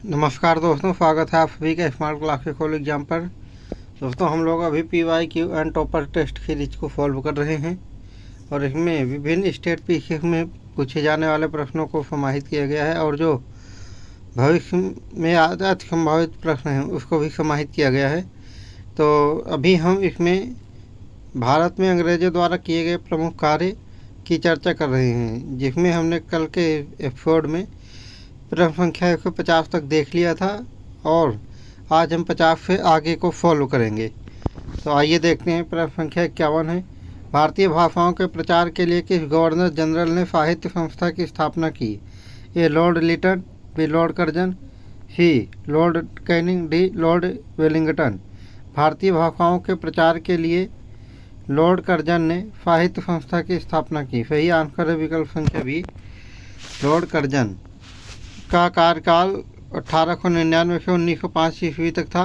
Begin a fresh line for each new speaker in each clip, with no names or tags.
नमस्कार दोस्तों, स्वागत है आप सभी का स्मार्ट क्लास के कॉल एग्जाम पर। दोस्तों, हम लोग अभी PYQ and topper test series को सॉल्व कर रहे हैं और इसमें विभिन्न स्टेट पीसीएस में पूछे जाने वाले प्रश्नों को समाहित किया गया है और जो भविष्य में अति संभावित प्रश्न हैं उसको भी समाहित किया गया है। तो अभी हम इसमें भारत में अंग्रेजों द्वारा किए गए प्रमुख कार्य की चर्चा कर रहे हैं, जिसमें हमने कल के एपिसोड में प्रश्न संख्या 150 तक देख लिया था और आज हम 50 से आगे को फॉलो करेंगे। तो आइए देखते हैं। प्रश्न संख्या 51 है, भारतीय भाषाओं के प्रचार के लिए किस गवर्नर जनरल ने साहित्य संस्था की स्थापना की? A Lord Lytton, B Lord Curzon, C Lord Canning, D Lord Wellington. भारतीय भाषाओं के प्रचार के लिए लॉर्ड कर्जन ने साहित्य संस्था की स्थापना की। सही आंसर है विकल्प संख्या बी, लॉर्ड कर्जन। का कार्यकाल 1899 से 1905 ईस्वी तक था।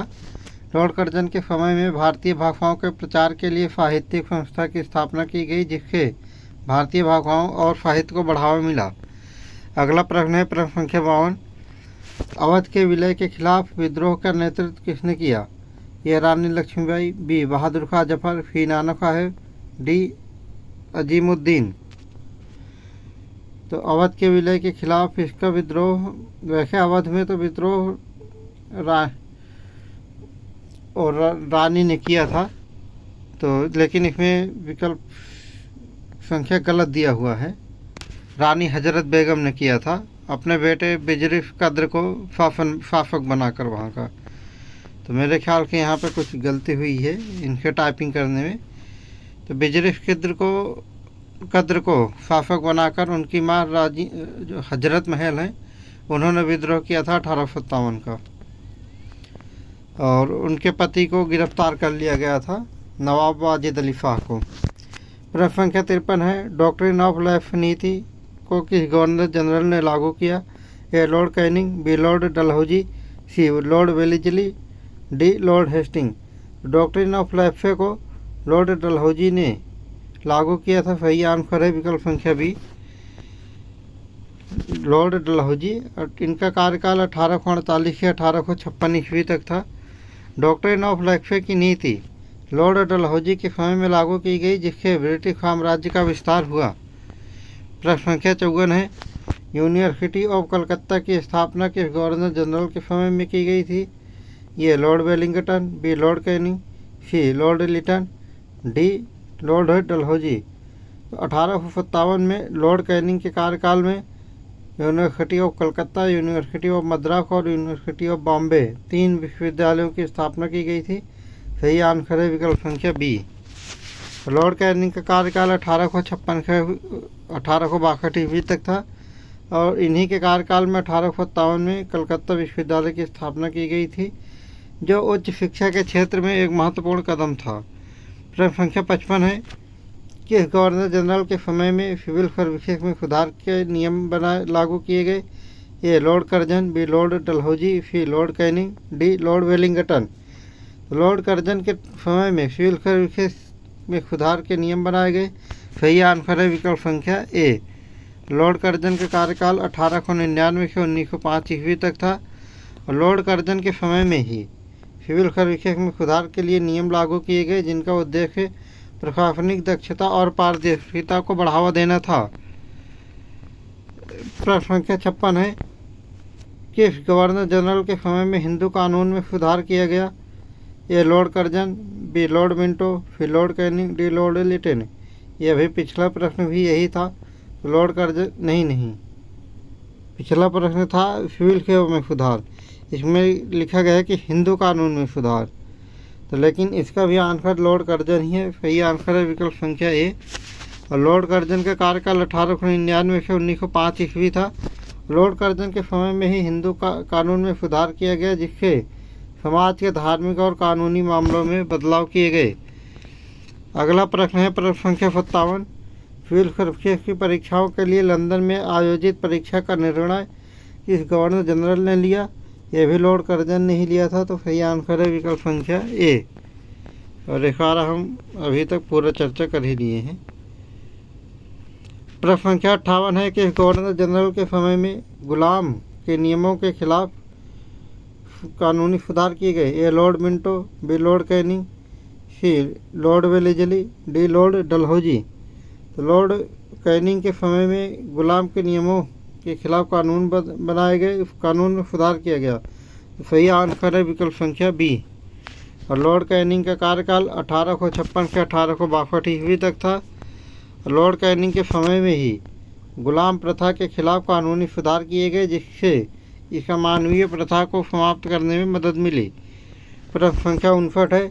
लॉर्ड कर्जन के समय में भारतीय भाषाओं के प्रचार के लिए साहित्यिक संस्था की स्थापना की गई, जिससे भारतीय भाषाओं और साहित्य को बढ़ावा मिला। अगला प्रश्न है प्रश्न संख्या 52, अवध के विलय के खिलाफ विद्रोह का नेतृत्व किसने किया? ए रानी लक्ष्मीबाई, बी बहादुर खां जफर, सी नाना साहेब, डी अजीमुद्दीन। तो अवध के विलय के खिलाफ इसका विद्रोह, वैसे अवध में तो विद्रोह रानी ने किया था, तो लेकिन इसमें विकल्प संख्या गलत दिया हुआ है। रानी हजरत बेगम ने किया था, अपने बेटे बिजरिफ कद्र को शासक बनाकर वहाँ का। तो मेरे ख्याल से यहाँ पे कुछ गलती हुई है इनके टाइपिंग करने में। तो बिजरिफ कद्र को शासक बनाकर उनकी माँ राजी जो हजरत महल हैं उन्होंने विद्रोह किया था 1857 का, और उनके पति को गिरफ्तार कर लिया गया था, नवाब वाजिद अली शाह को। प्रश्न संख्या 53 है, डॉक्ट्रिन ऑफ लाइफ नीति को किस गवर्नर जनरल ने लागू किया? A Lord Canning, B Lord Dalhousie, C Lord Wellesley, D Lord Hasting. Doctrine of life को लॉर्ड डलहौजी ने लागू किया था। सही आंसर है विकल्प संख्या बी, लॉर्ड डलहौजी। इनका कार्यकाल 1848 से 1856 ईस्वी तक था। डॉक्ट्रिन ऑफ लाइफ की नीति लॉर्ड डलहौजी के समय में लागू की गई, जिससे ब्रिटिश साम्राज्य का विस्तार हुआ। प्रश्न संख्या 54 है, यूनिवर्सिटी ऑफ कलकत्ता की स्थापना किस गवर्नर जनरल के समय में की गई थी? ये Lord Wellington, B Lord Canning, C Lord Lytton, D Lord Dalhousie. तो 1857 में लॉर्ड कैनिंग के कार्यकाल में university of Calcutta, university of Madras और यूनिवर्सिटी ऑफ बॉम्बे 3 विश्वविद्यालयों की स्थापना की गई थी। सही आंसर है विकल्प संख्या बी। लॉर्ड कैनिंग का कार्यकाल 1856 से 1862 ईस्वी तक था और इन्हीं के कार्यकाल में 1857 में कलकत्ता विश्वविद्यालय की स्थापना की गई थी, जो उच्च शिक्षा के क्षेत्र में एक महत्वपूर्ण कदम था। प्रश्न संख्या 55 है, किस गवर्नर जनरल के समय में सिविल सर्विसेज में सुधार के नियम लागू किए गए? A Lord Curzon, B Lord Dalhousie, C Lord Canning, D Lord Wellington. Lord Curzon के समय में सिविल सर्विसेज में सुधार के नियम बनाए गए। सही आंसर है विकल्प संख्या ए, लॉर्ड कर्जन का कार्यकाल 1899 से 1905 ईस्वी तक था और लॉर्ड कर्जन के समय में ही सिविल सर्विसेज में सुधार के लिए नियम लागू किए गए, जिनका उद्देश्य प्रशासनिक दक्षता और पारदर्शिता को बढ़ावा देना था। प्रश्न संख्या 56 है, किस गवर्नर जनरल के समय में हिंदू कानून में सुधार किया गया? A Lord Curzon, B Lord Minto, C Lord Canning, D Lord Lytton. यह भी पिछला प्रश्न भी यही था। लॉर्ड कर्जन नहीं, पिछला प्रश्न था सिविल सेवा में सुधार, इसमें लिखा गया है कि हिंदू कानून में सुधार, तो लेकिन इसका भी आंसर लॉर्ड कर्जन ही है। सही आंसर है विकल्प संख्या ए। और लॉर्ड कर्जन का कार्यकाल 1899 से 1905 ईस्वी था। लॉर्ड कर्जन के समय में ही हिंदू कानून में सुधार किया गया, जिससे समाज के धार्मिक और कानूनी मामलों में बदलाव किए गए। अगला प्रश्न है प्रश्न संख्या 57, सिविल सर्विसेज की परीक्षाओं के लिए लंदन में आयोजित परीक्षा का निर्णय किस गवर्नर जनरल ने लिया? यह भी लॉर्ड कर्जन ने ही लिया था। तो सही आंसर है विकल्प संख्या ए। और एक बार हम अभी तक पूरा चर्चा कर ही लिए हैं। प्रश्न संख्या 58 है कि गवर्नर जनरल के समय में गुलाम के नियमों के खिलाफ कानूनी सुधार किए गए। A Lord Minto, B Lord Canning, C Lord Wellesley, D Lord Dalhousie. तो लॉर्ड कैनिंग के समय में गुलाम के नियमों के खिलाफ कानून बनाए गए, उस कानून में सुधार किया गया। तो सही आंसर है विकल्प संख्या बी। और लॉर्ड कैनिंग का कार्यकाल 1856 से 1862 ईस्वी तक था। लॉर्ड कैनिंग के समय में ही गुलाम प्रथा के खिलाफ कानूनी सुधार किए गए, जिससे इस अमानवीय प्रथा को समाप्त करने में मदद मिली। प्रश्न संख्या 59 है,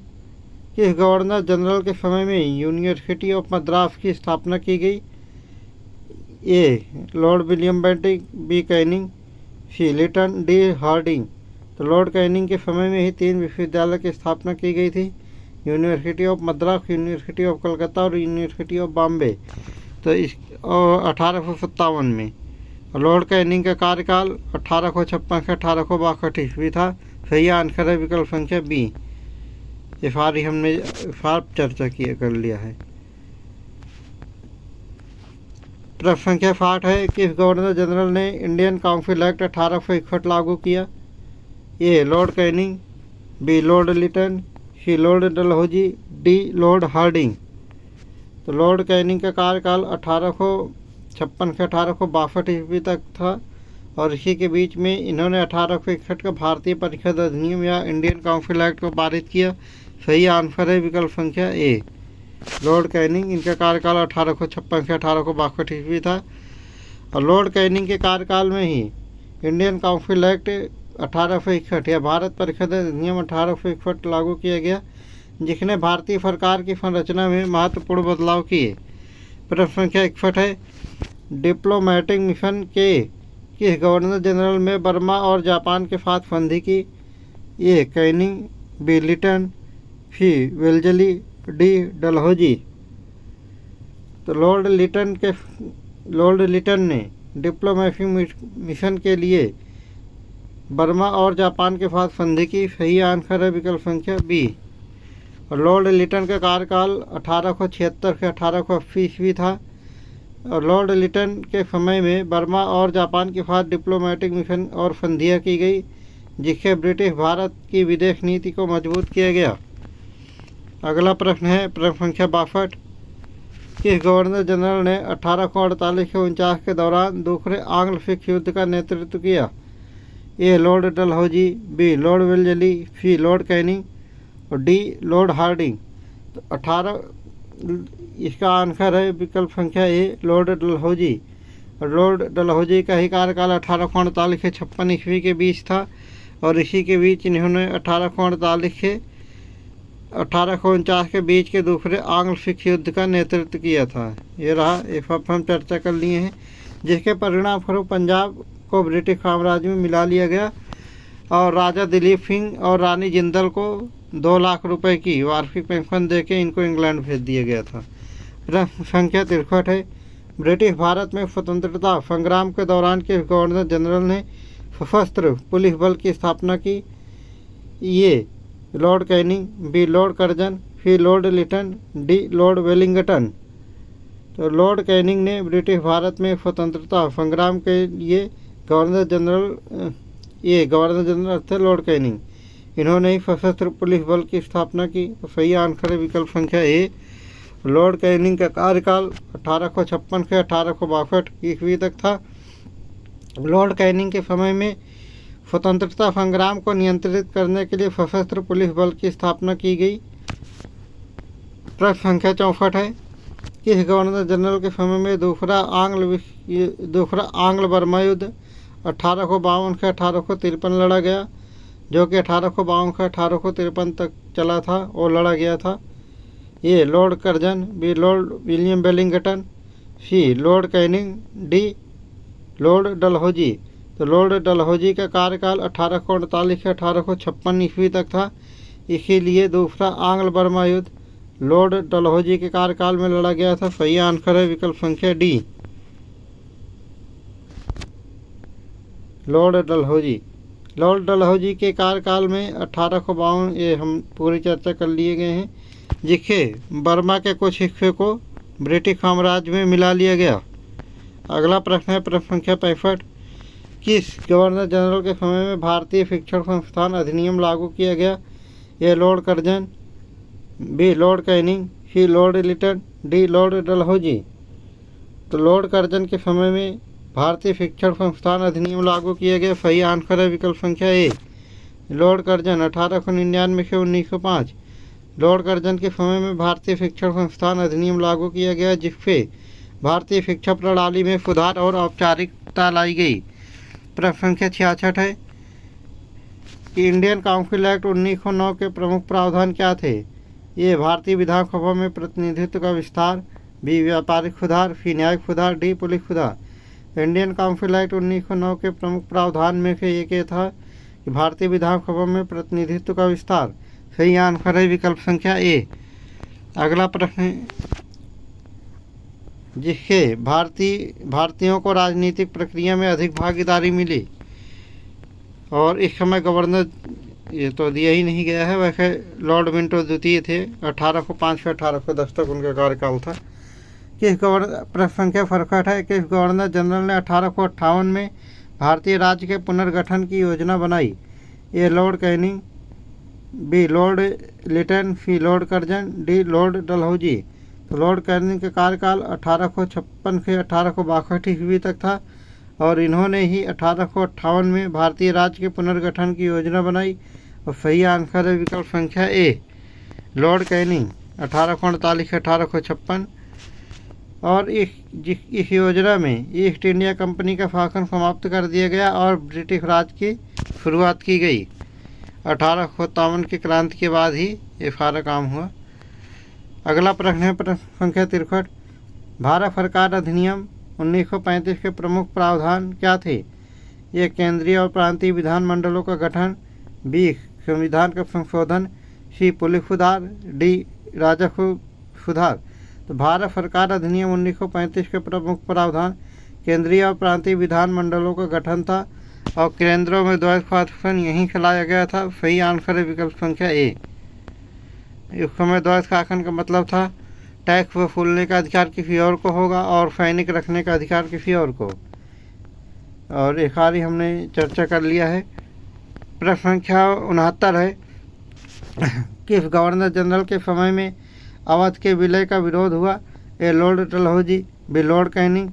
किस गवर्नर जनरल के समय में यूनिवर्सिटी ऑफ मद्रास की स्थापना की गई? A Lord William Bentinck, B Canning, C Lytton, D Hardinge. तो लॉर्ड कैनिंग के समय में ही 3 विश्वविद्यालय की स्थापना की गई थी, university of Madras, university of Calcutta और यूनिवर्सिटी ऑफ बॉम्बे। तो इस 1857 में। लॉर्ड कैनिंग का कार्यकाल 1856 से 1862 ईस्वी था। सही आंसर है विकल्प संख्या बी। ये सारी हमने चर्चा कर लिया है। प्रश्न संख्या 60 है, किस गवर्नर जनरल ने इंडियन काउंसिल एक्ट 1861 लागू किया? A Lord Canning, B Lord Lytton, C Lord Dalhousie, D Lord Hardinge. तो लॉर्ड कैनिंग का कार्यकाल 1856 से 1862 ईस्वी तक था और इसी के बीच में इन्होंने 1861 का भारतीय परिषद अधिनियम या इंडियन काउंसिल एक्ट को पारित किया। सही आंसर है विकल्प संख्या ए, लॉर्ड कैनिंग। इनका कार्यकाल 1856 से 1862 ईस्वी था और लॉर्ड कैनिंग के कार्यकाल में ही इंडियन काउंसिल एक्ट 1861 या भारत परिषद अधिनियम 1861 लागू किया गया, जिसने भारतीय सरकार की संरचना में महत्वपूर्ण बदलाव किए। प्रश्न संख्या 61 है, डिप्लोमेटिक मिशन के किस गवर्नर जनरल में बर्मा और जापान के साथ संधि की? ए कैनिंग, बी लिटन, सी वेलजली, डी डलहौजी। तो लॉर्ड लिटन ने डिप्लोमेटिक मिशन के लिए बर्मा और जापान के साथ संधि की। सही आंसर है विकल्प संख्या बी। और लॉर्ड लिटन का कार्यकाल 1876 से 1880 ईस्वी था और लॉर्ड लिटन के समय में बर्मा और जापान के साथ डिप्लोमेटिक मिशन और संधियाँ की गई, जिससे ब्रिटिश भारत की विदेश नीति को मजबूत किया गया। अगला प्रश्न है प्रश्न संख्या 62, किस गवर्नर जनरल ने 1848 से 49 के दौरान दूसरे आंग्ल सिख युद्ध का नेतृत्व किया? A Lord Dalhousie, B Lord वेलजली, C Lord Canning और डी लॉर्ड हार्डिंग। तो इसका आंसर है विकल्प संख्या ए, लॉर्ड डलहौजी। और लॉर्ड डलहौजी का ही कार्यकाल 1848 से 56 ईस्वी के बीच था और इसी के बीच इन्होंने 1848 से 1849 के बीच के दूसरे आंग्ल सिख युद्ध का नेतृत्व किया था। ये रहा, एक सब हम चर्चा कर लिए हैं, जिसके परिणाम स्वरूप पंजाब को ब्रिटिश साम्राज्य में मिला लिया गया और राजा दिलीप सिंह और रानी जिंदल को 2 लाख रुपए की वार्षिक पेंशन देके इनको इंग्लैंड भेज दिया गया था। प्रश्न संख्या 63 है, ब्रिटिश भारत में स्वतंत्रता संग्राम के दौरान किस गवर्नर जनरल ने सशस्त्र पुलिस बल की स्थापना की? ये Lord Canning, B Lord Curzon, C Lord Lytton, D Lord Wellington. तो लॉर्ड कैनिंग ने ब्रिटिश भारत में स्वतंत्रता संग्राम के लिए गवर्नर जनरल थे लॉर्ड कैनिंग। इन्होंने ही सशस्त्र पुलिस बल की स्थापना की। तो सही आंसर है विकल्प संख्या ए, लॉर्ड कैनिंग का कार्यकाल 1856 से 1862 ईस्वी तक था। लॉर्ड कैनिंग के समय में स्वतंत्रता संग्राम को नियंत्रित करने के लिए सशस्त्र पुलिस बल की स्थापना की गई। प्रश्न संख्या 64 है, किस गवर्नर जनरल के समय में दूसरा आंग्ल बर्मा युद्ध 1852 से 1853 लड़ा गया, जो कि 1852 से 1853 तक चला था और लड़ा गया था? A Lord Curzon, B Lord William Wellington, C Lord Canning, D Lord Dalhousie. तो लॉर्ड डलहौजी का कार्यकाल 1848 से 1856 ईस्वी तक था, इसीलिए दूसरा आंग्ल बर्मा युद्ध लॉर्ड डलहौजी के कार्यकाल में लड़ा गया था। सही आंसर है विकल्प संख्या D, Lord Dalhousie. Lord Dalhousie के कार्यकाल में 1852, ये हम पूरी चर्चा कर लिए गए हैं, जिससे बर्मा के कुछ हिस्से को ब्रिटिश साम्राज्य में मिला लिया गया। अगला प्रश्न है प्रश्न संख्या 65, किस गवर्नर जनरल के समय में भारतीय शिक्षण संस्थान अधिनियम लागू किया गया? A Lord Curzon, B Lord Canning, C Lord Lytton, D Lord Dalhousie. तो लॉर्ड कर्जन के समय में भारतीय शिक्षण संस्थान अधिनियम लागू किया गया। सही आंसर है विकल्प संख्या ए, लॉर्ड कर्जन 1899 से 1905। लॉर्ड कर्जन के समय में भारतीय शिक्षण संस्थान अधिनियम लागू किया गया, जिससे भारतीय शिक्षा प्रणाली में सुधार और औपचारिकता लाई गई। प्रश्न संख्या 66 है कि इंडियन काउंसिल एक्ट 1909 के प्रमुख प्रावधान क्या थे? ये भारतीय विधानसभा में प्रतिनिधित्व का विस्तार, बी व्यापारिक सुधार, सी न्यायिक सुधार, डी पुलिस सुधार। इंडियन काउंसिल एक्ट 1909 के प्रमुख प्रावधान में से एक ये था कि भारतीय विधानसभा में प्रतिनिधित्व का विस्तार। सही आंसर है विकल्प संख्या ए। अगला प्रश्न है, जिससे भारतीयों को राजनीतिक प्रक्रिया में अधिक भागीदारी मिली और इस समय गवर्नर, ये तो दिया ही नहीं गया है, वैसे लॉर्ड मिंटो द्वितीय थे, 1805 से 1810 तक उनका कार्यकाल था। किस गवर्नर, प्रश्न संख्या 67 है, किस गवर्नर जनरल ने 1858 में भारतीय राज्य के पुनर्गठन की योजना बनाई? A Lord Canning, B Lord Lytton, C Lord Curzon, D Lord Dalhousie. तो लॉर्ड कैनिंग का कार्यकाल 1856 से 1862 ईस्वी तक था और इन्होंने ही 1858 में भारतीय राज्य के पुनर्गठन की योजना बनाई। और सही आंसर है विकल्प संख्या ए, लॉर्ड कैनिंग 1848 से 1856। और इस योजना में ईस्ट इंडिया कंपनी का शासन समाप्त कर दिया गया और ब्रिटिश राज की शुरुआत की गई। 1857 की क्रांति के बाद ही ये सारा काम हुआ। अगला प्रश्न है प्रश्न संख्या 63, भारत सरकार अधिनियम 1935 के प्रमुख प्रावधान क्या थे? ये केंद्रीय और प्रांतीय विधानमंडलों का गठन, बी संविधान का संशोधन, सी पुलिस सुधार, डी राजस्व सुधार। तो भारत सरकार अधिनियम 1935 के प्रमुख प्रावधान केंद्रीय और प्रांतीय विधानमंडलों का गठन था और केंद्रों में द्वैध शासन यहीं चलाया गया था। सही आंसर है विकल्प संख्या ए। उस समय द्वैध शासन का मतलब था टैक्स वसूलने का अधिकार किसी और को होगा और सैनिक रखने का अधिकार किसी और को। और एक बार ही हमने चर्चा कर लिया है। प्रश्न संख्या 69 है, किस गवर्नर जनरल के समय में अवध के विलय का विरोध हुआ? A Lord Dalhousie, B Lord Canning,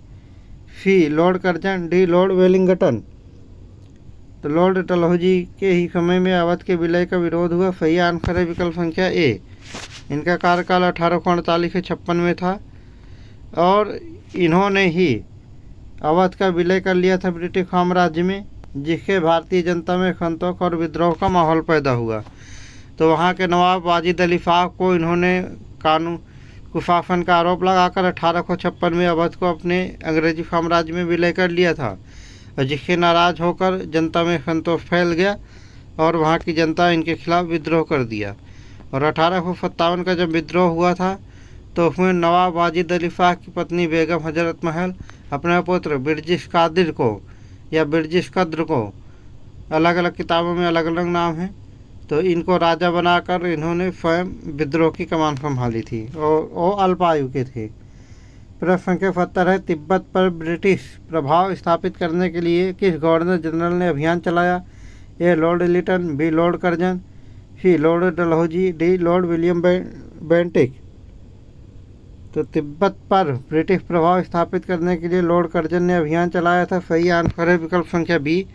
C Lord Curzon, D Lord Wellington. तो लॉर्ड डलहौजी के ही समय में अवध के विलय का विरोध हुआ। सही आंसर है विकल्प संख्या ए। इनका कार्यकाल 1848 से 56 में था और इन्होंने ही अवध का विलय कर लिया था ब्रिटिश साम्राज्य में, जिससे भारतीय जनता में संतोष और विद्रोह का माहौल पैदा हुआ। तो वहाँ के नवाब वाजिद अली शाह को इन्होंने कानून कुशासन का आरोप लगाकर 1856 में अवध को अपने अंग्रेजी साम्राज्य में विलय कर लिया था, और जिससे नाराज होकर जनता में संतोष फैल गया और वहाँ की जनता इनके खिलाफ विद्रोह कर दिया। और 1857 का जब विद्रोह हुआ था तो उसमें नवाब वाजिद अली शाह की पत्नी बेगम हजरत महल अपने पुत्र बिरजिश कादिर को या बिरजिश कद्र को, अलग अलग किताबों में अलग अलग नाम हैं, तो इनको राजा बनाकर इन्होंने स्वयं विद्रोह की कमान संभाली थी और वो अल्पायु के थे। प्रश्न संख्या 70 है, तिब्बत पर ब्रिटिश प्रभाव स्थापित करने के लिए किस गवर्नर जनरल ने अभियान चलाया? A Lord Lytton, B Lord Curzon, C Lord Dalhousie, D Lord William Bentinck. तो तिब्बत पर ब्रिटिश प्रभाव स्थापित करने के लिए लॉर्ड कर्जन ने अभियान चलाया था। सही आंसर है विकल्प संख्या बी,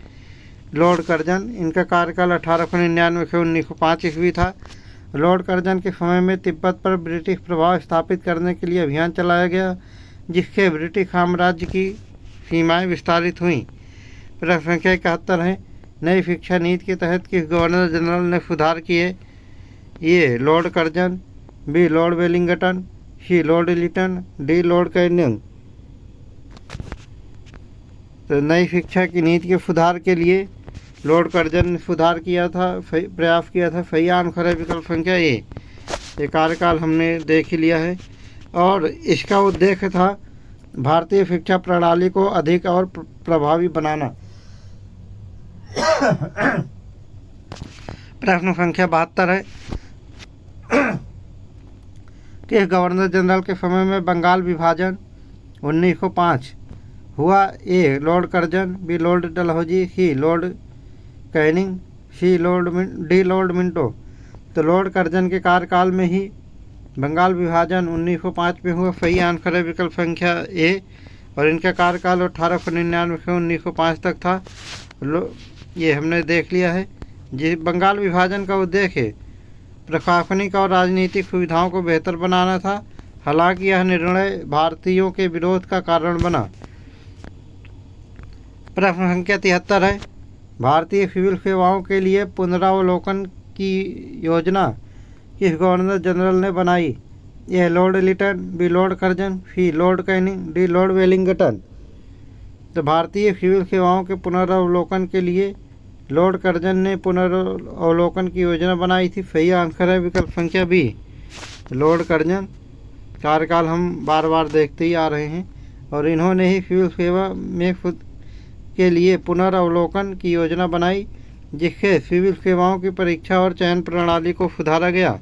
लॉर्ड कर्जन। इनका कार्यकाल 1899 से 1905 ईस्वी था। लॉर्ड कर्जन के समय में तिब्बत पर ब्रिटिश प्रभाव स्थापित करने के लिए अभियान चलाया गया, जिससे ब्रिटिश साम्राज्य की सीमाएं विस्तारित हुईं। प्रश्न संख्या 71 है, नई शिक्षा नीति के तहत किस गवर्नर जनरल ने सुधार किए? ये Lord Curzon, B Lord Wellington, C Lord Lytton, D Lord Canning. तो नई शिक्षा की नीति के सुधार के लिए लॉर्ड कर्जन ने सुधार किया था, प्रयास किया था। सही आंसर है विकल्प संख्या ए। ये कार्यकाल हमने देख ही लिया है और इसका उद्देश्य था भारतीय शिक्षा प्रणाली को अधिक और प्रभावी बनाना। प्रश्न संख्या 72 है, किस गवर्नर जनरल के समय में बंगाल विभाजन 1905 हुआ। A Lord Curzon, B Lord Dalhousie, C Lord Canning, D Lord Minto. तो लॉर्ड कर्जन के कार्यकाल में ही बंगाल विभाजन 1905 में हुआ। सही आंसर है विकल्प संख्या ए। और इनका कार्यकाल 1899 से 1905 तक था। ये हमने देख लिया है। जिस बंगाल विभाजन का उद्देश्य प्रशासनिक और राजनीतिक सुविधाओं को बेहतर बनाना था। हालांकि यह निर्णय भारतीयों के विरोध का कारण बना। प्रश्न संख्या 73 है। भारतीय सिविल सेवाओं के लिए पुनरावलोकन की योजना किस गवर्नर जनरल ने बनाई? यह Lord Lytton, B Lord Curzon, C Lord Canning, D Lord Wellington. तो भारतीय सिविल सेवाओं के पुनरावलोकन के लिए लॉर्ड कर्जन ने पुनरावलोकन की योजना बनाई थी। सही आंसर है विकल्प संख्या बी, लॉर्ड कर्जन। कार्यकाल हम बार बार देखते ही आ रहे हैं और इन्होंने ही सिविल सेवा में खुद के लिए पुनरावलोकन की योजना बनाई, जिससे सिविल सेवाओं की परीक्षा और चयन प्रणाली को सुधारा गया।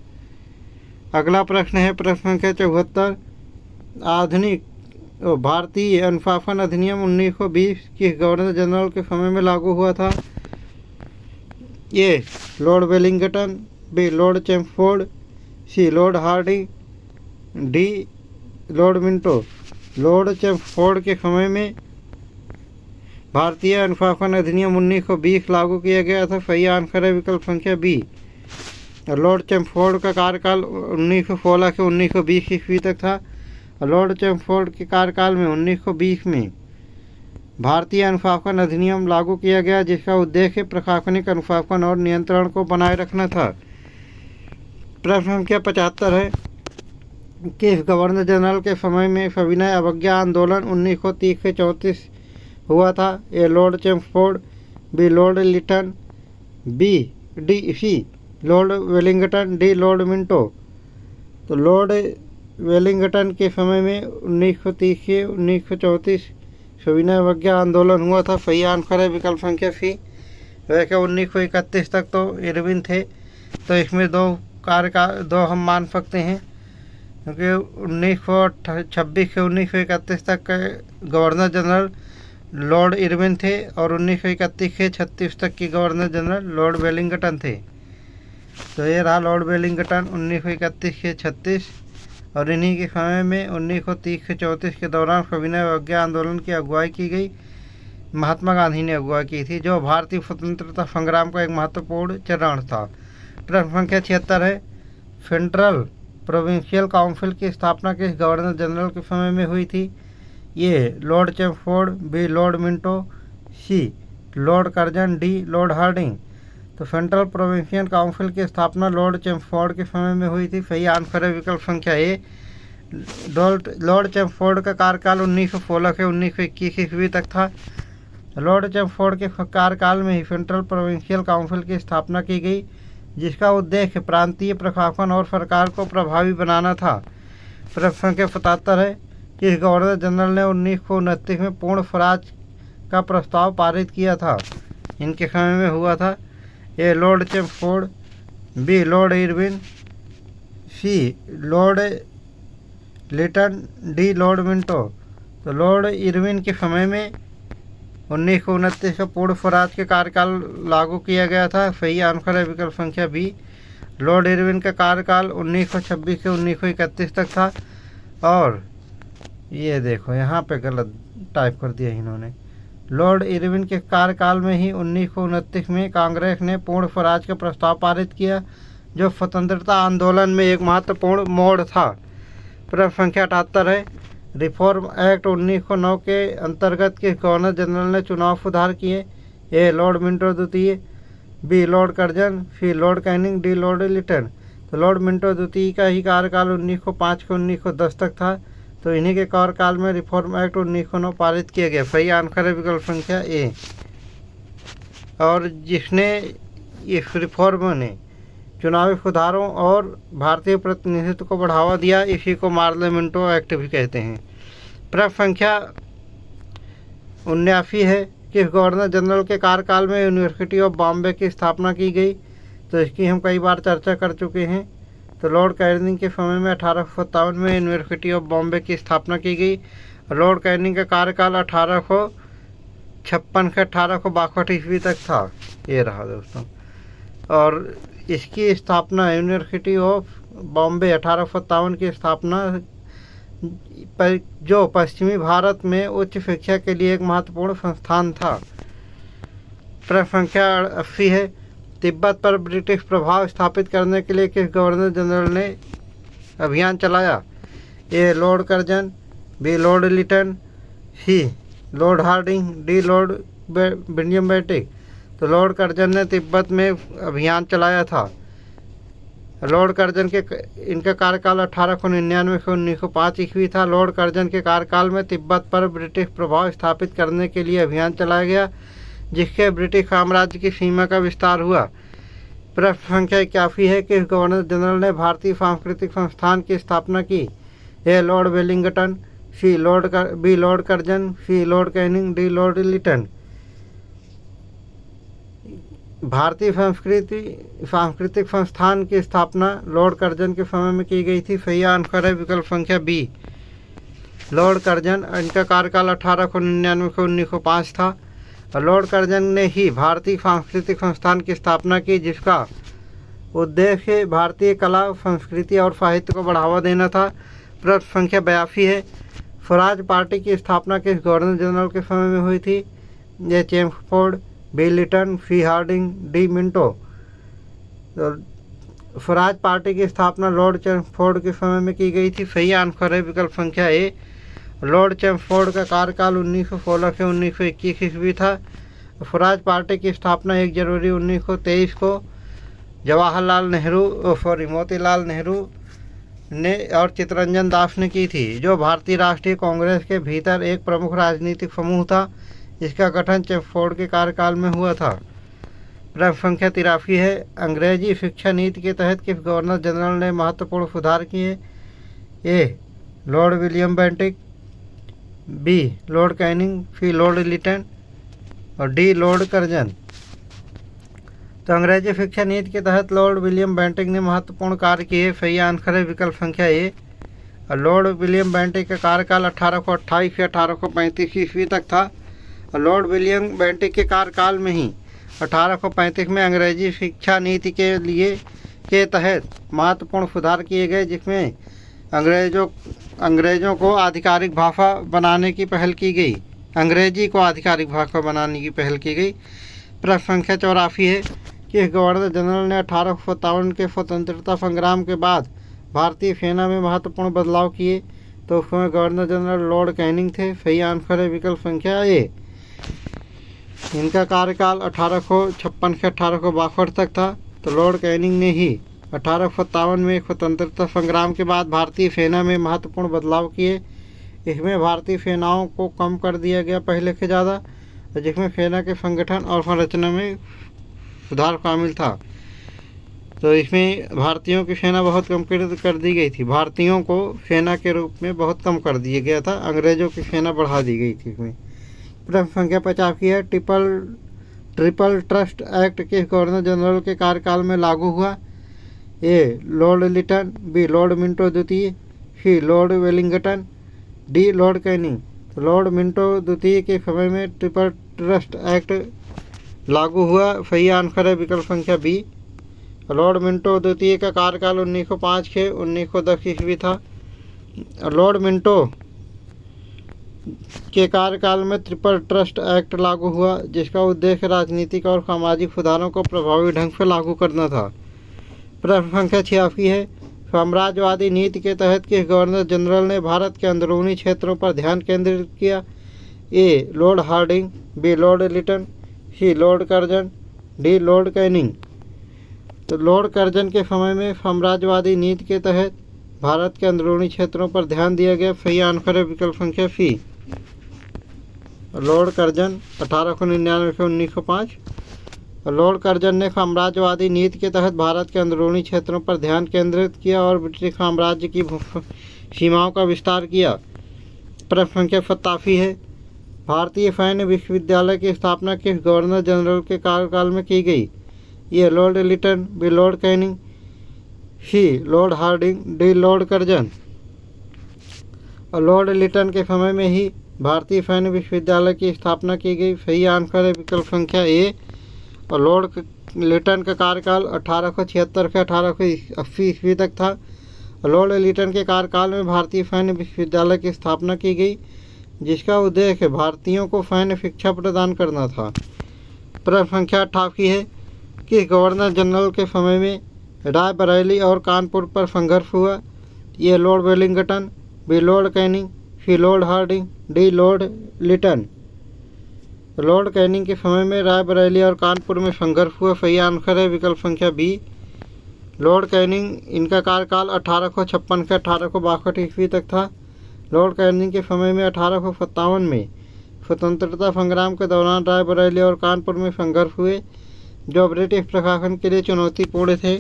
अगला प्रश्न है प्रश्न संख्या 74। आधुनिक भारतीय अनुशासन अधिनियम 1920 किस गवर्नर जनरल के समय में लागू हुआ था? A Lord Wellington, B Lord Chelmsford, C Lord Hardinge, D Lord Minto. Lord Chelmsford के समय में भारतीय अनुशासन अधिनियम 1920 लागू किया गया था। सही आंसर है विकल्प संख्या बी। लॉर्ड चैम्फोर्ड का कार्यकाल 1916 से 1920 ईस्वी तक था। लॉर्ड चैम्फोर्ड के कार्यकाल में 1920 में भारतीय अनुशासन अधिनियम लागू किया गया, जिसका उद्देश्य प्रशासनिक अनुशासन और नियंत्रण को बनाए रखना था। प्रश्न संख्या 75 है। किस गवर्नर जनरल के समय में सविनय अवज्ञा आंदोलन 1930 से 34 हुआ था? A Lord Chelmsford, B Lord Lytton, C Lord Wellington, D Lord Minto. तो लॉर्ड वेलिंगटन के समय में 1930 से 1934 सविनय अवज्ञा आंदोलन हुआ था। सही आंसर है विकल्प संख्या सी। वैसे 1931 तक तो इरविन थे, तो इसमें दो हम मान सकते हैं, क्योंकि 1926 से 1931 तक के गवर्नर जनरल लॉर्ड इरविन थे और 1931 से 36 तक के गवर्नर जनरल लॉर्ड वेलिंगटन थे। तो ये रहा लॉर्ड वेलिंगटन 1931 से 36। और इन्हीं के समय में 1930 से 34 के दौरान सविनय अवज्ञा आंदोलन की अगुवाई की गई। महात्मा गांधी ने अगुवाई की थी, जो भारतीय स्वतंत्रता संग्राम का एक महत्वपूर्ण चरण था। प्रश्न संख्या 76 है। सेंट्रल प्रोविंशियल काउंसिल की स्थापना किस गवर्नर जनरल के समय में हुई थी? ये Lord Chelmsford, B Lord Minto, C Lord Curzon, D Lord Hardinge. तो सेंट्रल प्रोविंशियल काउंसिल की स्थापना लॉर्ड चैम्फोर्ड के समय में हुई थी। सही आंसर है विकल्प संख्या ए। लॉर्ड चैम्फोर्ड का कार्यकाल 1916 से 1921 ईस्वी तक था। लॉर्ड चैम्फोर्ड के कार्यकाल में ही सेंट्रल प्रोविंशियल काउंसिल की स्थापना की गई, जिसका उद्देश्य प्रांतीय प्रशासन और सरकार को प्रभावी बनाना था। प्रश्न संख्या 77 है। किस गवर्नर जनरल ने 1929 में पूर्ण स्वराज का प्रस्ताव पारित किया था? इनके समय में हुआ था। A Lord Chelmsford, B Lord Irwin, C Lord Lytton, D Lord Minto. तो लॉर्ड इरविन के समय में 1929 का पूर्ण स्वराज के कार्यकाल लागू किया गया था। सही आंसर है विकल्प संख्या बी। लॉर्ड इरविन का कार्यकाल 1926 से 1931 तक था। और ये देखो यहाँ पे गलत टाइप कर दिया इन्होंने। लॉर्ड इरविन के कार्यकाल में ही 1929 में कांग्रेस ने पूर्ण स्वराज का प्रस्ताव पारित किया, जो स्वतंत्रता आंदोलन में एक महत्वपूर्ण मोड़ था। प्रश्न संख्या 78 है। रिफॉर्म एक्ट 1909 के अंतर्गत किस गवर्नर जनरल ने चुनाव सुधार किए? ए लॉर्ड मिंटो द्वितीय, B Lord Curzon, C Lord Canning, D Lord Lytton. तो लॉर्ड मिंटो द्वितीय का ही कार्यकाल 1905 से 1910 तक था। तो इन्हीं के कार्यकाल में रिफॉर्म एक्ट 1909 पारित किया गया। सही आंसर है विकल्प संख्या ए। और जिसने इस रिफॉर्म ने चुनावी सुधारों और भारतीय प्रतिनिधित्व को बढ़ावा दिया, इसी को मार्लियामेंटो एक्ट भी कहते हैं। प्रश्न संख्या 79 है। किस गवर्नर जनरल के कार्यकाल में यूनिवर्सिटी ऑफ बॉम्बे की स्थापना की गई? तो इसकी हम कई बार चर्चा कर चुके हैं। तो लॉर्ड कैनिंग के समय में 1857 में यूनिवर्सिटी ऑफ बॉम्बे की स्थापना की गई। लॉर्ड कैनिंग का कार्यकाल 1856 से 1862 ईस्वी तक था। ये रहा दोस्तों। और इसकी स्थापना यूनिवर्सिटी ऑफ बॉम्बे 1857 की स्थापना पर, जो पश्चिमी भारत में उच्च शिक्षा के लिए एक महत्वपूर्ण संस्थान था। प्रश्न संख्या 80 है, तिब्बत पर ब्रिटिश प्रभाव स्थापित करने के लिए किस गवर्नर जनरल ने अभियान चलाया? A Lord Curzon, B Lord Lytton, C Lord Hardinge, D Lord William Bentinck. तो लॉर्ड कर्जन ने तिब्बत में अभियान चलाया था। लॉर्ड कर्जन के इनका कार्यकाल 1899 से 1905 ईस्वी था। लॉर्ड कर्जन के कार्यकाल में तिब्बत पर ब्रिटिश प्रभाव स्थापित करने के लिए अभियान चलाया गया, जिससे ब्रिटिश साम्राज्य की सीमा का विस्तार हुआ। प्रश्न संख्या 81 है, किस गवर्नर जनरल ने भारतीय सांस्कृतिक संस्थान की स्थापना की? A Lord Wellington, B Lord Curzon, C Lord Canning, D Lord Lytton. भारतीय सांस्कृतिक संस्थान की स्थापना लॉर्ड कर्जन के समय में की गई थी। सही आंसर है विकल्प संख्या बी, लॉर्ड कर्जन। इनका कार्यकाल 1899 से 1905 था। लॉर्ड कर्जन ने ही भारतीय सांस्कृतिक संस्थान की स्थापना की, जिसका उद्देश्य भारतीय कला, संस्कृति और साहित्य को बढ़ावा देना था। प्रश्न संख्या 82 है, स्वराज पार्टी की स्थापना किस गवर्नर जनरल के समय में हुई थी? A Chelmsford, B Lytton, C Hardinge, D Minto. Swaraj Party की स्थापना लॉर्ड चेम्सफोर्ड के समय में की गई थी। सही आंसर है विकल्प संख्या ए, लॉर्ड चेम्सफोर्ड का कार्यकाल 1916 से 1921 ईस्वी था। स्वराज पार्टी की स्थापना 1 जनवरी 1923 को मोतीलाल नेहरू ने और चित्तरंजन दास ने की थी, जो भारतीय राष्ट्रीय कांग्रेस के भीतर एक प्रमुख राजनीतिक समूह था। इसका गठन चेम्सफोर्ड के कार्यकाल में हुआ था। प्रश्न संख्या 83 है, अंग्रेजी शिक्षा नीति के तहत किस गवर्नर जनरल ने महत्वपूर्ण सुधार किए? A Lord William Bentinck, B Lord Canning, C Lord Lytton और डी लॉर्ड कर्जन। तो अंग्रेजी शिक्षा नीति के तहत लॉर्ड विलियम बेंटिक ने महत्वपूर्ण कार्य किए। सही आंसर है विकल्प संख्या ए, लॉर्ड विलियम बेंटिक का कार्यकाल 1828 से 1835 ईस्वी तक था। लॉर्ड विलियम बेंटिक के कार्यकाल में ही 1835 में अंग्रेजी शिक्षा नीति के तहत महत्वपूर्ण सुधार किए गए, जिसमें अंग्रेज़ों को आधिकारिक भाषा बनाने की पहल की गई। अंग्रेजी को आधिकारिक भाषा बनाने की पहल की गई। प्रश्न संख्या 84 है, कि गवर्नर जनरल ने 1857 के स्वतंत्रता संग्राम के बाद भारतीय सेना में महत्वपूर्ण बदलाव किए? तो उसमें गवर्नर जनरल लॉर्ड कैनिंग थे। सही आंसर है विकल्प संख्या ए, इनका कार्यकाल 1856 से 1862 तक था। तो लॉर्ड कैनिंग ने ही 1857 में स्वतंत्रता संग्राम के बाद भारतीय सेना में महत्वपूर्ण बदलाव किए। इसमें भारतीय सेनाओं को कम कर दिया गया पहले से ज़्यादा, जिसमें सेना के संगठन और संरचना में सुधार शामिल था। तो इसमें भारतीयों की सेना बहुत कम कर दी गई थी। भारतीयों को सेना के रूप में बहुत कम कर दिया गया था, अंग्रेज़ों की सेना बढ़ा दी गई थी इसमें। प्रश्न संख्या 50 है, ट्रिपल ट्रस्ट एक्ट किस गवर्नर जनरल के कार्यकाल में लागू हुआ? A Lord Lytton, B Lord Minto द्वितीय, C Lord Wellington, D Lord Canning. तो लॉर्ड मिंटो द्वितीय के समय में ट्रिपल ट्रस्ट एक्ट लागू हुआ। सही आंसर है विकल्प संख्या बी, लॉर्ड मिंटो द्वितीय का कार्यकाल 1905 से 1910 ईस्वी था। लॉर्ड मिंटो के कार्यकाल में ट्रिपल ट्रस्ट एक्ट लागू हुआ, जिसका उद्देश्य राजनीतिक और सामाजिक सुधारों को प्रभावी ढंग से लागू करना था। प्रश्न संख्या 86 है, साम्राज्यवादी नीति के तहत किस गवर्नर जनरल ने भारत के अंदरूनी क्षेत्रों पर ध्यान केंद्रित किया? A Lord Hardinge, B Lord Lytton, C Lord Curzon, D Lord Canning. तो लॉर्ड कर्जन के समय में साम्राज्यवादी नीति के तहत भारत के अंदरूनी क्षेत्रों पर ध्यान दिया गया। सही आंसर है विकल्प संख्या सी, लॉर्ड कर्जन 1899 से 1905। लॉर्ड कर्जन ने साम्राज्यवादी नीति के तहत भारत के अंदरूनी क्षेत्रों पर ध्यान केंद्रित किया और ब्रिटिश साम्राज्य की सीमाओं का विस्तार किया। प्रश्न संख्या 87 है, भारतीय सैन्य विश्वविद्यालय की स्थापना किस गवर्नर जनरल के कार्यकाल में की गई? A Lord Lytton, B Lord Canning, C Lord Hardinge, D Lord Curzon. और लॉर्ड लिटन के समय में ही भारतीय सैन्य विश्वविद्यालय की स्थापना की गई। सही आंसर है विकल्प संख्या ए। और लॉर्ड लिटन का कार्यकाल 1876 से 1880 ईस्वी तक था। लॉर्ड लिटन के कार्यकाल में भारतीय सैन्य विश्वविद्यालय की स्थापना की गई, जिसका उद्देश्य भारतीयों को सैन्य शिक्षा प्रदान करना था। प्रश्न संख्या 88 है कि गवर्नर जनरल के समय में रायबरेली और कानपुर पर संघर्ष हुआ। A Lord Wellington, B Lord Canning, C Lord Hardinge, D Lord Lytton. Lord Canning के समय में रायबरेली और कानपुर में संघर्ष हुआ। सही आंसर है विकल्प संख्या बी, लॉर्ड कैनिंग। इनका कार्यकाल 1856 से 1862 ईस्वी तक था। लॉर्ड कैनिंग के समय में 1857 में स्वतंत्रता संग्राम के दौरान रायबरेली और कानपुर में संघर्ष हुए, जो ब्रिटिश प्रशासन के लिए चुनौतीपूर्ण थे।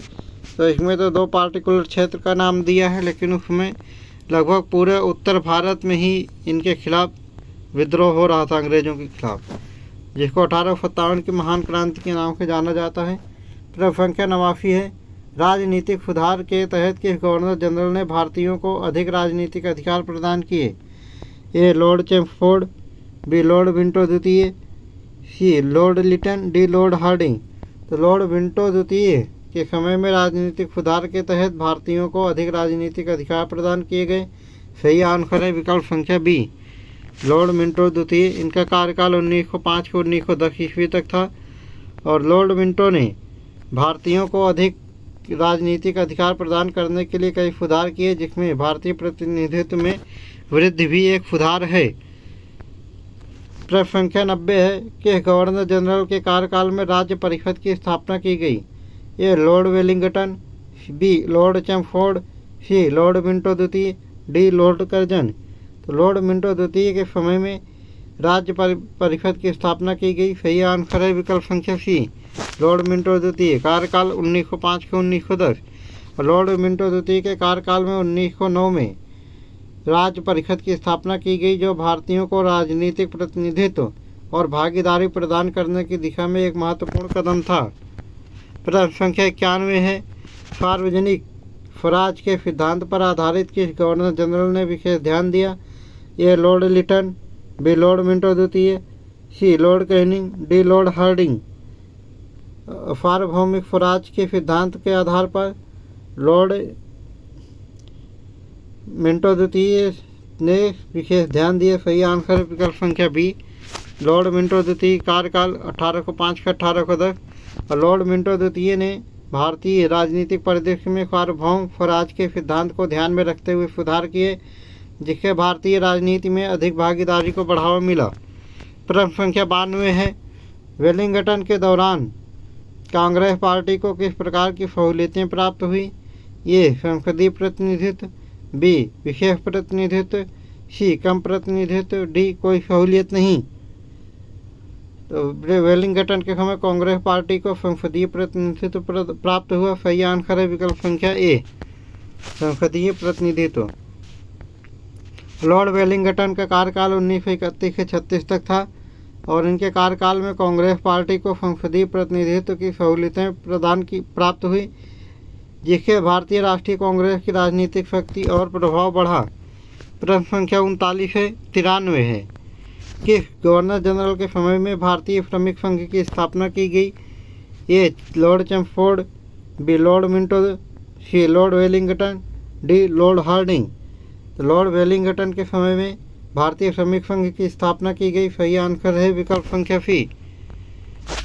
तो इसमें तो 2 पार्टिकुलर क्षेत्र का नाम दिया है, लेकिन उसमें लगभग पूरे उत्तर भारत में ही इनके खिलाफ विद्रोह हो रहा था, अंग्रेज़ों के खिलाफ, जिसको 1857 की महान क्रांति के नाम से जाना जाता है। प्रश्न संख्या 89 है राजनीतिक सुधार के तहत किस गवर्नर जनरल ने भारतीयों को अधिक राजनीतिक अधिकार प्रदान किए। A Lord Chelmsford, B Lord Minto द्वितीय, C Lord Lytton, D Lord Hardinge. तो लॉर्ड विंटो द्वितीय के समय में राजनीतिक सुधार के तहत भारतीयों को अधिक राजनीतिक अधिकार प्रदान किए गए। सही आंसर है विकल्प संख्या बी, लॉर्ड विंटो द्वितीय। इनका कार्यकाल 1905 से 1910 ईस्वी तक था। और लॉर्ड विंटो ने भारतीयों को अधिक राजनीतिक अधिकार प्रदान करने के लिए कई सुधार किए, जिसमें भारतीय प्रतिनिधित्व में वृद्धि भी एक सुधार है। प्रश्न संख्या 90 है कि गवर्नर जनरल के कार्यकाल में राज्य परिषद की स्थापना की गई। A Lord Wellington, B Lord Chelmsford, C Lord Minto द्वितीय, डी लॉर्ड कर्जन। तो लॉर्ड विंटो द्वितीय के समय में राज्य परिषद की स्थापना की गई। सही आंसर है विकल्प संख्या सी, लॉर्ड विंटो द्वितीय। कार्यकाल 1905 से 1910। और लॉर्ड विंटो द्वितीय के कार्यकाल में 1909 में राज्य परिषद की स्थापना की गई, जो भारतीयों को राजनीतिक प्रतिनिधित्व और भागीदारी प्रदान करने की दिशा में एक महत्वपूर्ण कदम था। प्रश्न संख्या 91 है सार्वजनिक स्वराज के सिद्धांत पर आधारित किस गवर्नर जनरल ने विशेष ध्यान दिया। A Lord Lytton, B Lord Minto द्वितीय, C Lord Canning, D Lord Hardinge. सार्वभौमिक स्वराज के सिद्धांत के आधार पर लॉर्ड विंटो द्वितीय ने विशेष ध्यान दिया। सही आंसर विकल्प संख्या बी, लॉर्ड विंटो द्वितीय। कार्यकाल 1805 से 1810। और लॉर्ड विंटो द्वितीय ने भारतीय राजनीतिक परिदृश्य में सार्वभौम स्वराज के सिद्धांत को ध्यान में रखते हुए सुधार किए, जिससे भारतीय राजनीति में अधिक भागीदारी को बढ़ावा मिला। प्रश्न संख्या 92 है वेलिंगटन के दौरान कांग्रेस पार्टी को किस प्रकार की सहूलियतें प्राप्त हुई। ये संसदीय प्रतिनिधित्व, बी विशेष प्रतिनिधित्व, सी कम प्रतिनिधित्व, डी कोई सहूलियत नहीं। तो वेलिंगटन के समय कांग्रेस पार्टी को संसदीय प्रतिनिधित्व प्राप्त हुआ। सही आंसर है विकल्प संख्या ए, संसदीय प्रतिनिधित्व। लॉर्ड वेलिंगटन का कार्यकाल 1931 से 36 तक था और इनके कार्यकाल में कांग्रेस पार्टी को संसदीय प्रतिनिधित्व की सहूलियतें प्राप्त हुई, जिससे भारतीय राष्ट्रीय कांग्रेस की राजनीतिक शक्ति और प्रभाव बढ़ा। प्रश्न संख्या 39 से 93 है कि गवर्नर जनरल के समय में भारतीय श्रमिक संघ की स्थापना की गई। A Lord Chelmsford, B Lord Minto, C Lord Wellington, D Lord Hardinge. तो लॉर्ड वेलिंगटन के समय में भारतीय श्रमिक संघ की स्थापना की गई। सही आंसर है विकल्प संख्या सी,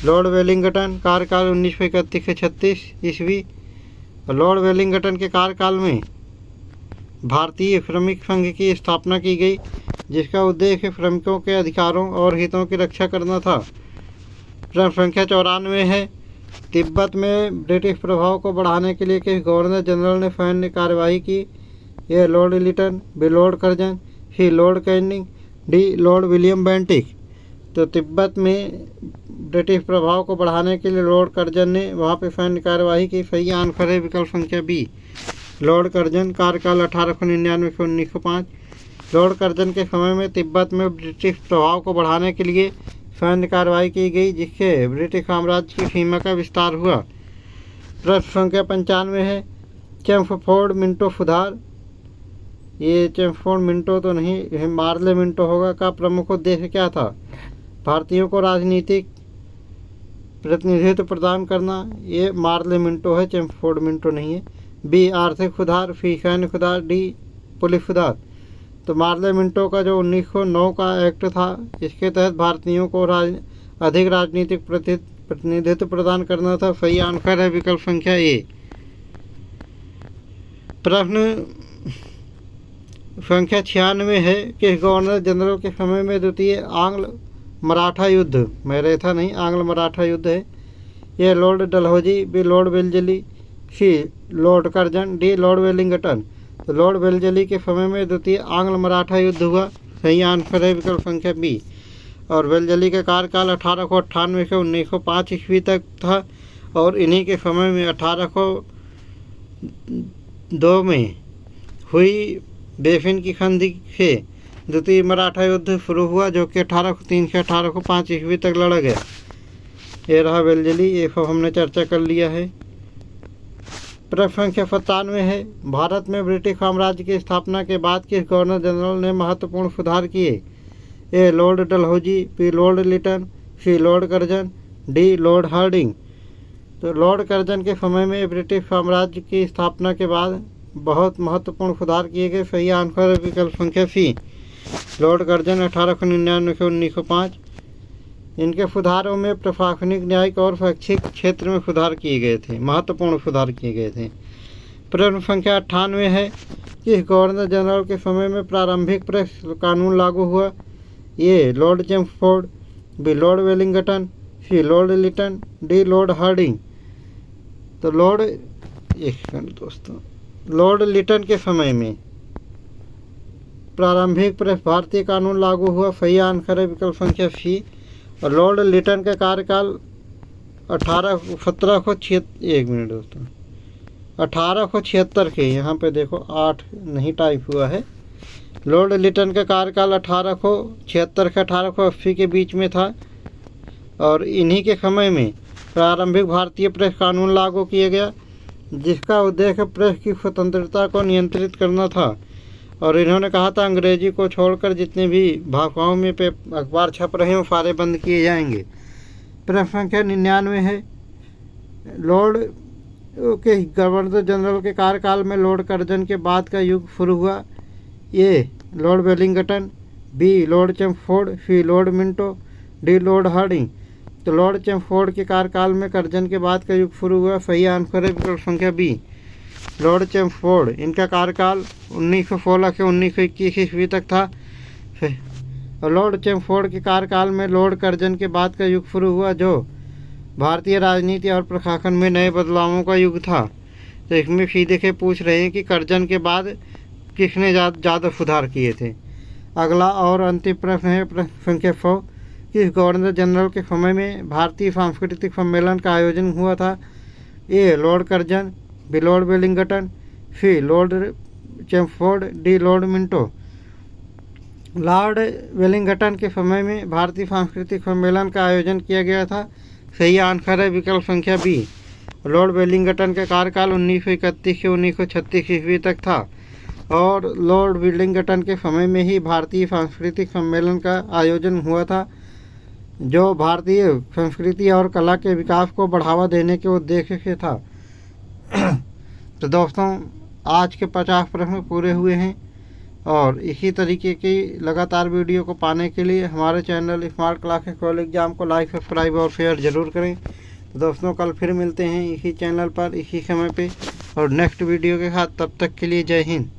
लॉर्ड वेलिंगटन। कार्यकाल 1931 से 36 ईस्वी। लॉर्ड वेलिंगटन के कार्यकाल में भारतीय श्रमिक संघ की स्थापना की गई, जिसका उद्देश्य श्रमिकों के अधिकारों और हितों की रक्षा करना था। प्रश्न संख्या 94 है तिब्बत में ब्रिटिश प्रभाव को बढ़ाने के लिए किस गवर्नर जनरल ने सैन्य कार्यवाही की। A Lord Lytton, B Lord Curzon, C Lord Canning, D Lord William Bentinck. तो तिब्बत में ब्रिटिश प्रभाव को बढ़ाने के लिए लॉर्ड कर्जन ने वहाँ पे सैन्य कार्यवाही की। सही आंसर है विकल्प संख्या बी, लॉर्ड कर्जन। कार्यकाल 1899 से 1905। लॉर्ड कर्जन के समय में तिब्बत में ब्रिटिश प्रभाव को बढ़ाने के लिए सैन्य कार्रवाई की गई, जिससे ब्रिटिश साम्राज्य की सीमा का विस्तार हुआ। प्रश्न संख्या 95 है चैम्फोर्ड मिंटो सुधार। ये चेम्सफोर्ड मिंटो तो नहीं, मार्ले मिंटो होगा। का प्रमुख उद्देश्य क्या था? भारतीयों को राजनीतिक प्रतिनिधित्व प्रदान करना। ये मार्ले मिंटो है, चेम्सफोर्ड मिंटो नहीं है। बी आर्थिक सुधार, सी सैन्य सुधार, डी पुलिस सुधार। तो मार्ले मिंटो का जो 1909 का एक्ट था, इसके तहत भारतीयों को अधिक राजनीतिक प्रतिनिधित्व प्रदान करना था। सही आंसर है विकल्प संख्या ए। प्रश्न संख्या 96 है कि गवर्नर जनरल के समय में द्वितीय आंग्ल मराठा युद्ध, मरेथा नहीं, आंग्ल मराठा युद्ध है। A Lord Dalhousie, B Lord Wellesley, C Lord Curzon, D Lord Wellington. तो लॉर्ड वेल्लेसली के समय में द्वितीय आंग्ल मराठा युद्ध हुआ। सही आंसर है विकल्प संख्या बी। और वेल्लेसली का कार्यकाल 1898 से 1905 ईस्वी तक था और इन्हीं के समय में 1802 में हुई बेफिन की संधि से द्वितीय मराठा युद्ध शुरू हुआ, जो कि 1803 से 1805 ईस्वी तक लड़ा गया। ये रहा वेल्लेसली, ये सब हमने चर्चा कर लिया है। प्रश्न संख्या 97 है, भारत में ब्रिटिश साम्राज्य की स्थापना के बाद किस गवर्नर जनरल ने महत्वपूर्ण सुधार किए? A Lord Dalhousie, B Lord Lytton, C Lord Curzon, D Lord Hardinge. तो लॉर्ड कर्जन के समय में ब्रिटिश साम्राज्य की स्थापना के बाद बहुत महत्वपूर्ण सुधार किए गए। सही आंसर है विकल्प संख्या सी। लॉर्ड कर्जन 1899 से 1905। इनके सुधारों में प्रशासनिक, न्यायिक और शैक्षिक क्षेत्र में सुधार किए गए थे, महत्वपूर्ण सुधार किए गए थे। प्रश्न संख्या 98 है कि गवर्नर जनरल के समय में प्रारंभिक प्रेस कानून लागू हुआ? A Lord Chelmsford, B Lord Wellington, C Lord Lytton, D Lord Hardinge. तो लॉर्ड लिटन के समय में प्रारंभिक प्रेस भारतीय कानून लागू हुआ। सही आंसर है विकल्प संख्या सी। और लॉर्ड लिटन का कार्यकाल 1876 के, यहाँ पे देखो 8 नहीं टाइप हुआ है। लॉर्ड लिटन का कार्यकाल 1876 से 1880 के बीच में था और इन्हीं के समय में प्रारंभिक भारतीय प्रेस कानून लागू किया गया, जिसका उद्देश्य प्रेस की स्वतंत्रता को नियंत्रित करना था। और इन्होंने कहा था अंग्रेजी को छोड़कर जितने भी भाषाओं में अखबार छप रहे हैं वो सारे बंद किए जाएंगे। प्रश्न संख्या 99 है, लॉर्ड के गवर्नर जनरल के कार्यकाल में लॉर्ड कर्जन के बाद का युग शुरू हुआ? A Lord Wellington, B Lord Chelmsford, C Lord Minto, D Lord Hardinge. तो लॉर्ड चेम्सफोर्ड के कार्यकाल में कर्जन के बाद का युग शुरू हुआ। सही आंसर है विकल्प संख्या बी, लॉर्ड चेम्सफोर्ड। इनका कार्यकाल 1916 से 1921 ईस्वी तक था। लॉर्ड चेम्सफोर्ड के कार्यकाल में लॉर्ड कर्जन के बाद का युग शुरू हुआ, जो भारतीय राजनीति और प्रशासन में नए बदलावों का युग था। तो इसमें सीधे से पूछ रहे हैं कि कर्जन के बाद किसने ज़्यादा सुधार किए थे। अगला और अंतिम प्रश्न है प्रश्न संख्या 100, किस गवर्नर जनरल के समय में भारतीय सांस्कृतिक सम्मेलन का आयोजन हुआ था? A Lord Curzon, B Lord Wellington, C Lord Chelmsford, D Lord Minto. Lord Wellington के समय में भारतीय सांस्कृतिक सम्मेलन का आयोजन किया गया था। सही आंसर है विकल्प संख्या बी। लॉर्ड वेलिंगटन का कार्यकाल 1931 से 1936 ईस्वी तक था और लॉर्ड वेलिंगटन के समय में ही भारतीय सांस्कृतिक सम्मेलन का आयोजन हुआ था, जो भारतीय संस्कृति और कला के विकास को बढ़ावा देने के उद्देश्य से था। तो दोस्तों, आज के 50 प्रश्न पूरे हुए हैं और इसी तरीके की लगातार वीडियो को पाने के लिए हमारे channel smart classes call exam को लाइक, सब्सक्राइब और शेयर ज़रूर करें। तो दोस्तों, कल फिर मिलते हैं इसी चैनल पर इसी समय पे और नेक्स्ट वीडियो के साथ। तब तक के लिए जय हिंद।